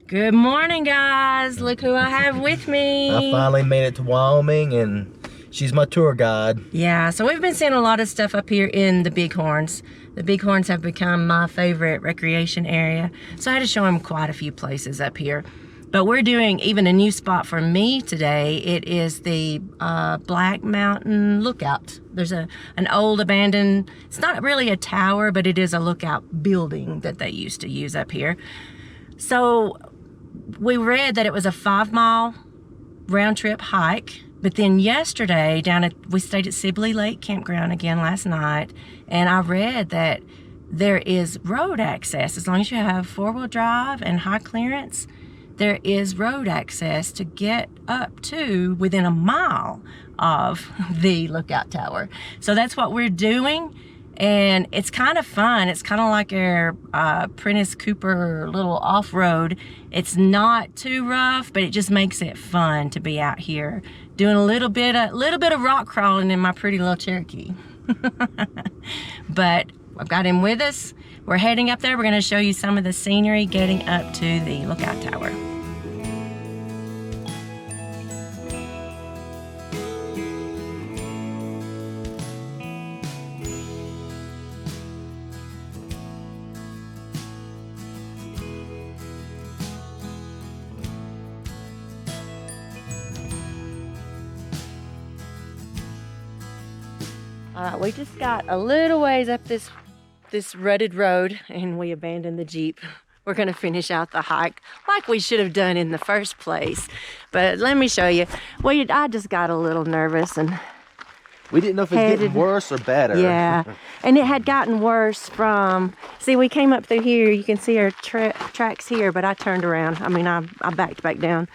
Good morning, guys. Look who I have with me. I finally made it to Wyoming, and she's my tour guide. Yeah, so we've been seeing a lot of stuff up here in the Bighorns. The Bighorns have become my favorite recreation area, so I had to show them quite a few places up here. But we're doing even a new spot for me today. It is the Black Mountain Lookout. There's an old abandoned, it's not really a tower, but it is a lookout building that they used to use up here. So we read that it was a 5-mile round trip hike, but then yesterday we stayed at Sibley Lake Campground again last night, and I read that there is road access. As long as you have 4-wheel drive and high clearance, there is road access to get up to within a mile of the lookout tower. So that's what we're doing. And it's kind of fun. It's kind of like our Prentice Cooper little off-road. It's not too rough, but it just makes it fun to be out here doing a little bit of rock crawling in my pretty little Cherokee. But I've got him with us. We're heading up there. We're going to show you some of the scenery getting up to the lookout tower. We just got a little ways up this rutted road, and we abandoned the Jeep. We're gonna finish out the hike like we should have done in the first place. But let me show you. I just got a little nervous, and we didn't know if it's getting worse or better. Yeah, and it had gotten worse from, see, we came up through here. You can see our tracks here, but I turned around. I mean, I backed back down.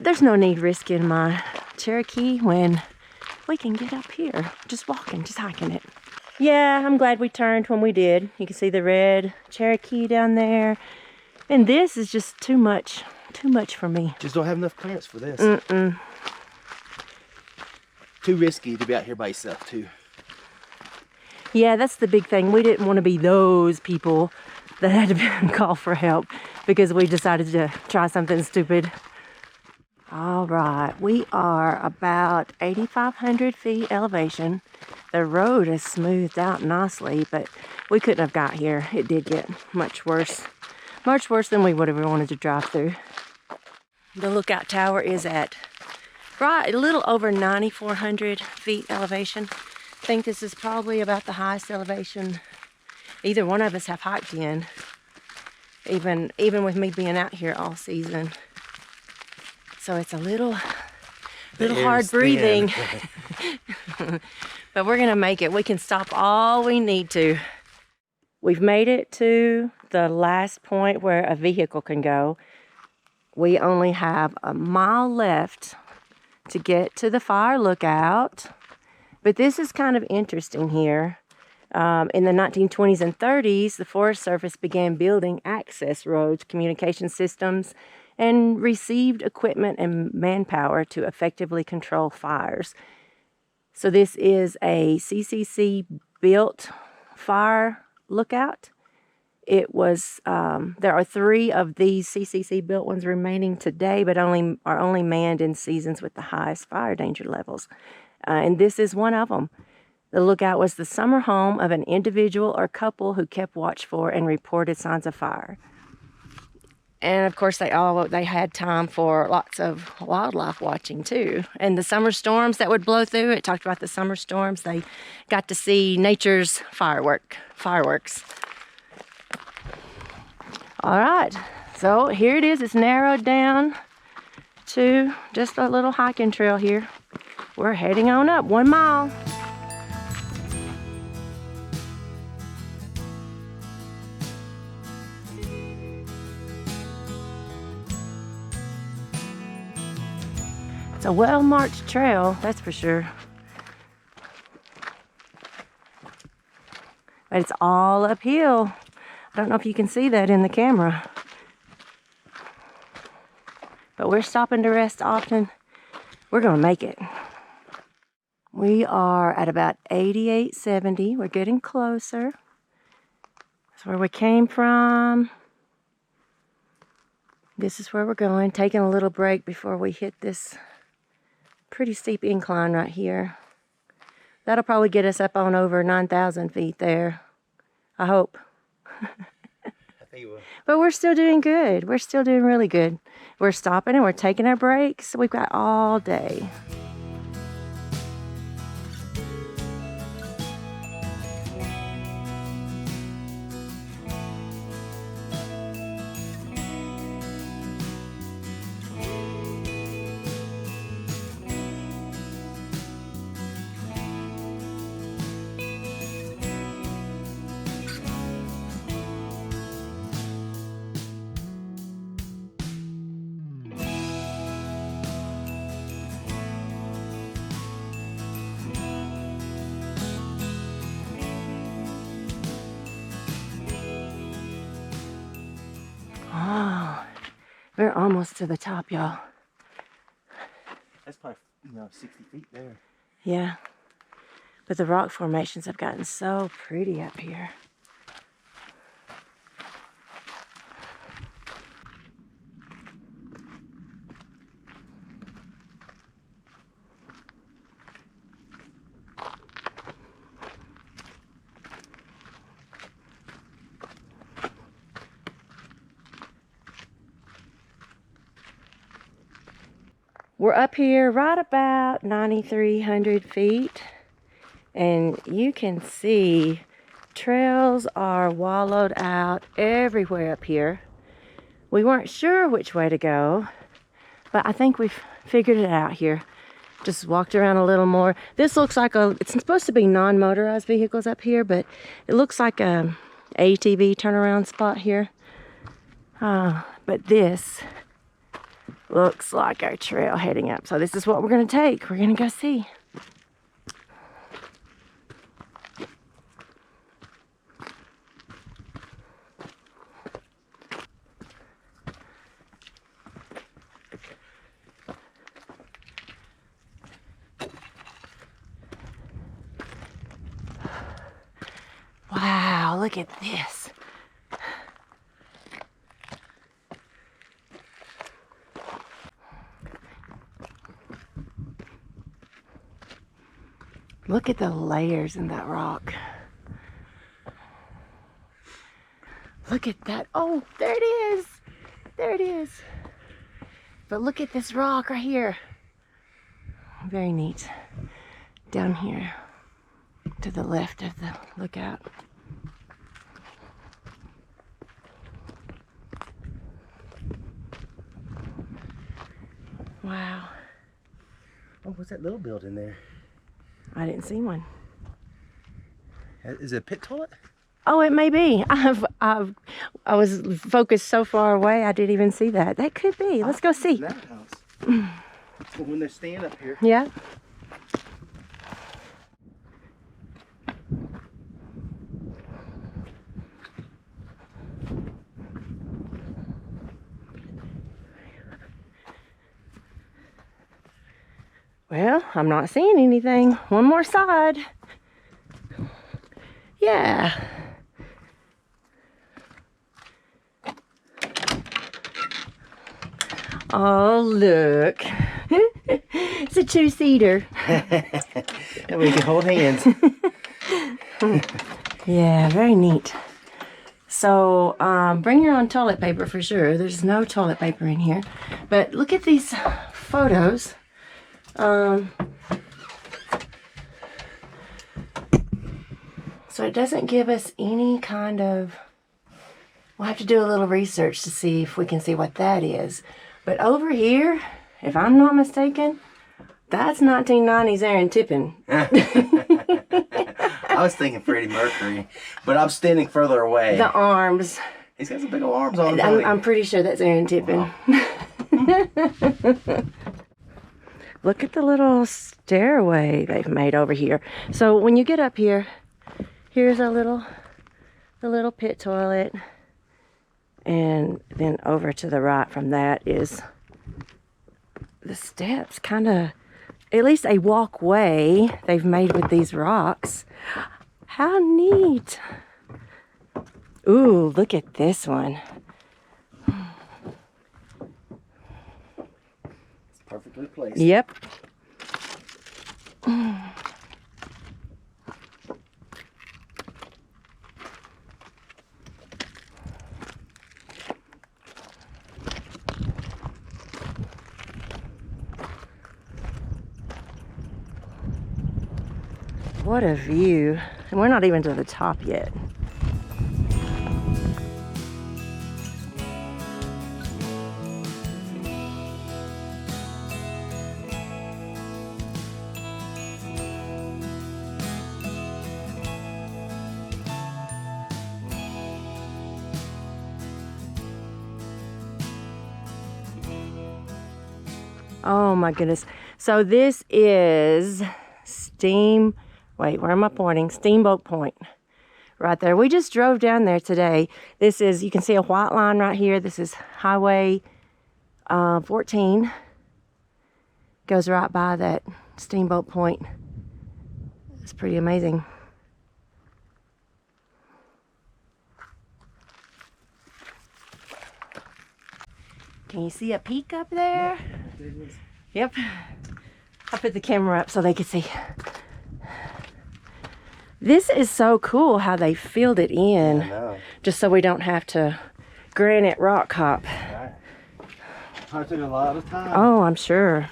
There's no need risking my Cherokee when we can get up here, just walking, just hiking it. Yeah, I'm glad we turned when we did. You can see the red Cherokee down there. And this is just too much for me. Just don't have enough clearance for this. Mm-mm. Too risky to be out here by yourself, too. Yeah, that's the big thing. We didn't want to be those people that had to call for help because we decided to try something stupid. All right, we are about 8,500 feet elevation. The road is smoothed out nicely, but we couldn't have got here. It did get much worse than we would have wanted to drive through. The lookout tower is at a little over 9,400 feet elevation. I think this is probably about the highest elevation either one of us have hiked in, even with me being out here all season. So it's a little hard breathing. But we're gonna make it. We can stop all we need to. We've made it to the last point where a vehicle can go. We only have a mile left to get to the fire lookout. But this is kind of interesting here. In the 1920s and 30s, the Forest Service began building access roads, communication systems, and received equipment and manpower to effectively control fires. So this is a CCC built fire lookout. It was, there are 3 of these CCC built ones remaining today, but are only manned in seasons with the highest fire danger levels. And this is one of them. The lookout was the summer home of an individual or couple who kept watch for and reported signs of fire. And of course, they had time for lots of wildlife watching too. And the summer storms that would blow through, it talked about the summer storms. They got to see nature's fireworks. All right, so here it is. It's narrowed down to just a little hiking trail here. We're heading on up 1 mile. It's a well-marked trail, that's for sure. But it's all uphill. I don't know if you can see that in the camera. But we're stopping to rest often. We're gonna make it. We are at about 8870. We're getting closer. That's where we came from. This is where we're going, taking a little break before we hit this pretty steep incline right here. That'll probably get us up on over 9,000 feet there. I hope. I think it will. But we're still doing good. We're still doing really good. We're stopping and we're taking our breaks. We've got all day. Oh, we're almost to the top, y'all. That's probably 60 feet there. Yeah. But the rock formations have gotten so pretty up here. We're up here right about 9,300 feet, and you can see trails are wallowed out everywhere up here. We weren't sure which way to go, but I think we've figured it out here. Just walked around a little more. This looks like it's supposed to be non-motorized vehicles up here, but it looks like a ATV turnaround spot here. But this looks like our trail heading up. So this is what we're gonna take. We're gonna go see. Wow, look at this. Look at the layers in that rock. Look at that. Oh, there it is. There it is. But look at this rock right here. Very neat. Down here to the left of the lookout. Wow. Oh, what's that little building there? I didn't see one. Is it a pit toilet? Oh, it may be. I was focused so far away, I didn't even see that. That could be. Let's go see. That house. When they stand up here. Yeah. Well, I'm not seeing anything. One more side. Yeah. Oh, look. It's a two-seater. And we can hold hands. Yeah, very neat. So, bring your own toilet paper for sure. There's no toilet paper in here. But look at these photos. So it doesn't give us any kind of... We'll have to do a little research to see if we can see what that is. But over here, if I'm not mistaken, that's 1990s Aaron Tippin. I was thinking Freddie Mercury, but I'm standing further away. The arms. He's got some big old arms on him. I'm pretty sure that's Aaron Tippin. Wow. Look at the little stairway they've made over here. So when you get up here, here's the little pit toilet. And then over to the right from that is the steps, kind of, at least a walkway they've made with these rocks. How neat. Ooh, look at this one. Perfectly placed. Yep. What a view. And we're not even to the top yet. Oh my goodness. So this is wait, where am I pointing? Steamboat Point. Right there. We just drove down there today. This is, you can see a white line right here. This is Highway 14. Goes right by that Steamboat Point. It's pretty amazing. Can you see a peak up there? Yep. I put the camera up so they could see. This is so cool how they filled it in. I know. Just so we don't have to granite rock hop. Right. I took a lot of time. Oh, I'm sure.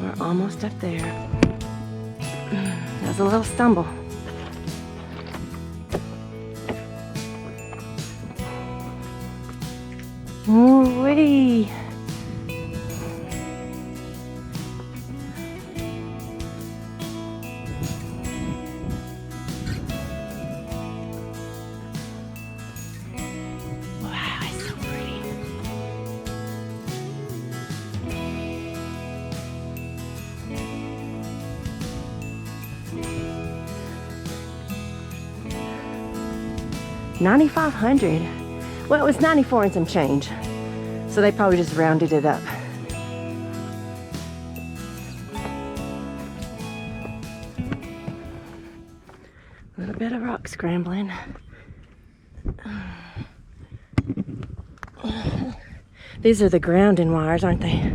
We're almost up there. That was a little stumble. Ooh-wee. Wow, it's so pretty. $9,500. Well, it was 94 and some change. So they probably just rounded it up. A little bit of rock scrambling. These are the grounding wires, aren't they?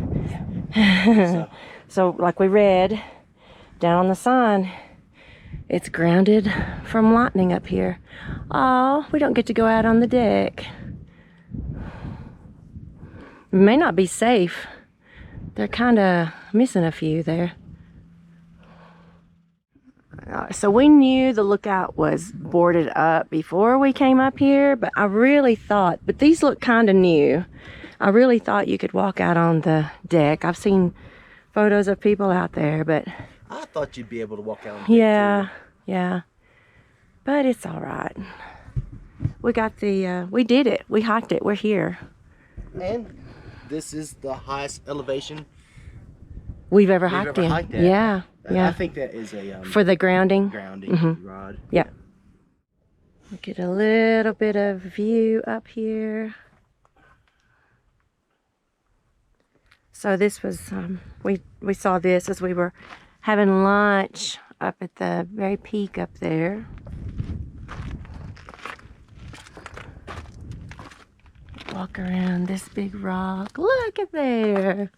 So like we read down on the sign, it's grounded from lightning up here. Oh, we don't get to go out on the deck. It may not be safe. They're kind of missing a few there. So we knew the lookout was boarded up before we came up here, but I really thought, but these look kind of new. I really thought you could walk out on the deck. I've seen photos of people out there, but I thought you'd be able to walk out on the deck yeah, too. yeah. But it's all right. We got the, we did it. We hiked it. We're here. And this is the highest elevation We've ever hiked in. at. Yeah, yeah. I think that is a For the grounding. grounding rod. Yeah. Get a little bit of view up here. So this was, we saw this as we were having lunch up at the very peak up there. Walk around this big rock. Look at there.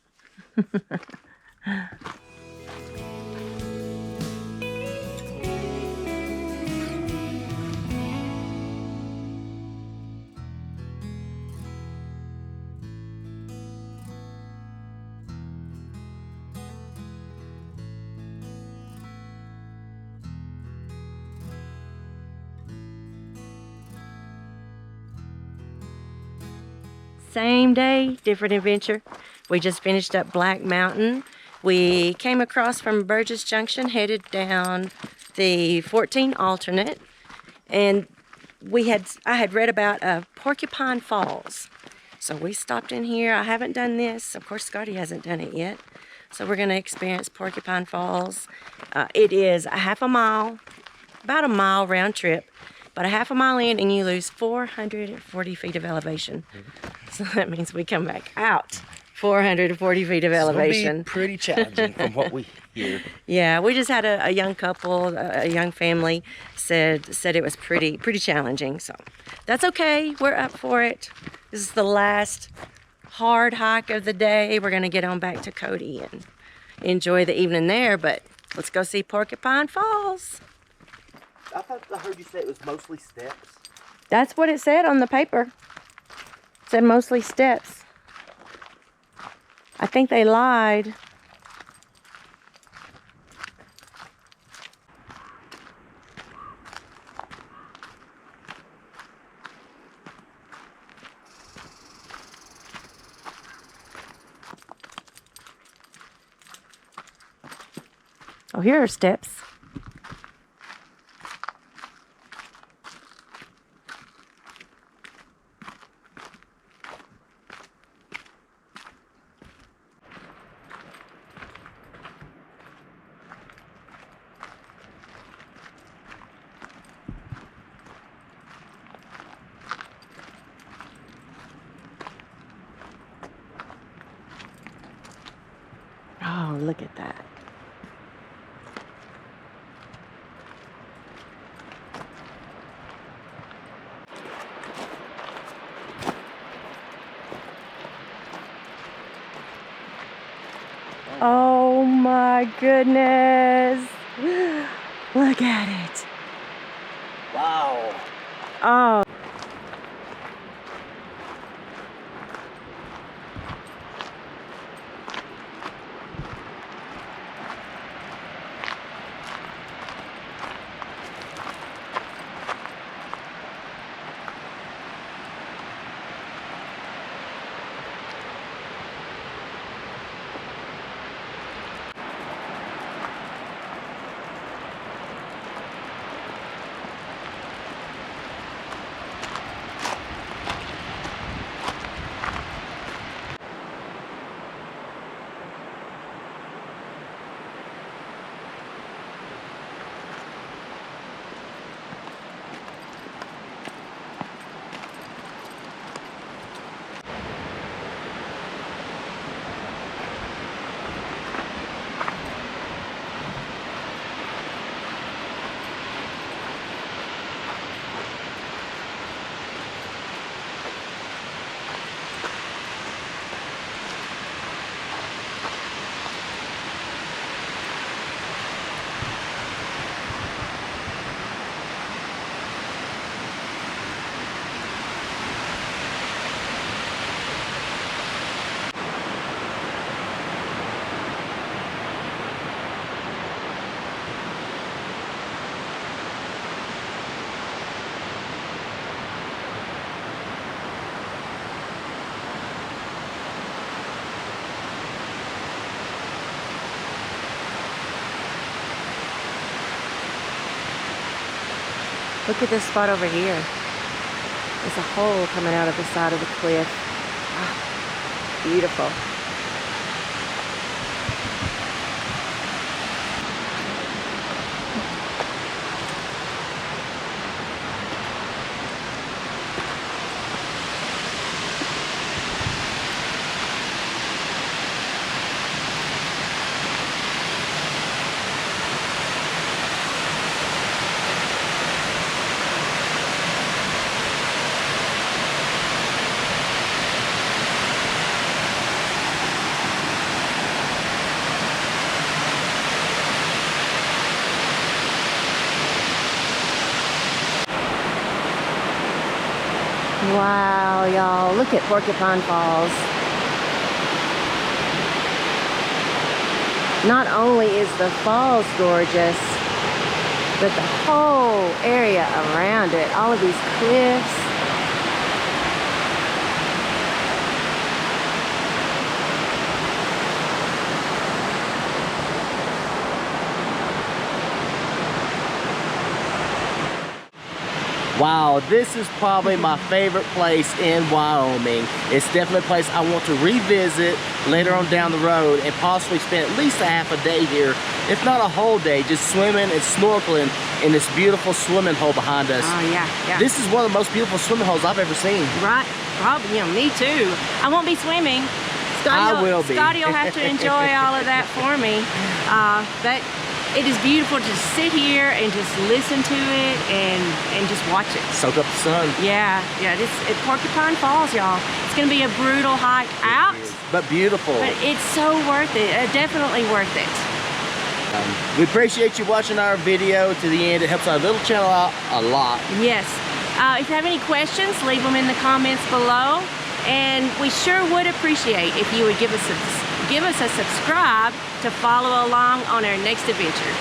Same day, different adventure. We just finished up Black Mountain. We came across from Burgess Junction, headed down the 14 alternate, and I had read about Porcupine Falls. So we stopped in here. I haven't done this. Of course, Scotty hasn't done it yet. So we're gonna experience Porcupine Falls. It is a half a mile, about a mile round trip, but a half a mile in and you lose 440 feet of elevation. So that means we come back out 440 feet of elevation. It'll be pretty challenging from what we hear. Yeah, we just had a young couple, a young family said it was pretty challenging. So that's okay. We're up for it. This is the last hard hike of the day. We're gonna get on back to Cody and enjoy the evening there. But let's go see Porcupine Falls. I thought I heard you say it was mostly steps. That's what it said on the paper. It said mostly steps. I think they lied. Oh, here are steps. Oh, look at that. Oh my goodness. Look at it. Wow. Oh. Look at this spot over here. There's a hole coming out of the side of the cliff. Ah, beautiful. Wow, y'all, look at Porcupine Falls. Not only is the falls gorgeous, but the whole area around it, all of these cliffs. Wow, this is probably my favorite place in Wyoming. It's definitely a place I want to revisit later on down the road and possibly spend at least a half a day here, if not a whole day, just swimming and snorkeling in this beautiful swimming hole behind us. Oh, yeah. This is one of the most beautiful swimming holes I've ever seen. Right. Probably, me too. I won't be swimming. I will be. Scotty will have to enjoy all of that for me. But it is beautiful to sit here and just listen to it and just watch it. Soak up the sun. Yeah. It's at Porcupine Falls, y'all. It's gonna be a brutal hike out, but beautiful. but it's so worth it. Definitely worth it. We appreciate you watching our video to the end. It helps our little channel out a lot. Yes. If you have any questions, leave them in the comments below. And we sure would appreciate if you would give us a subscribe to follow along on our next adventure.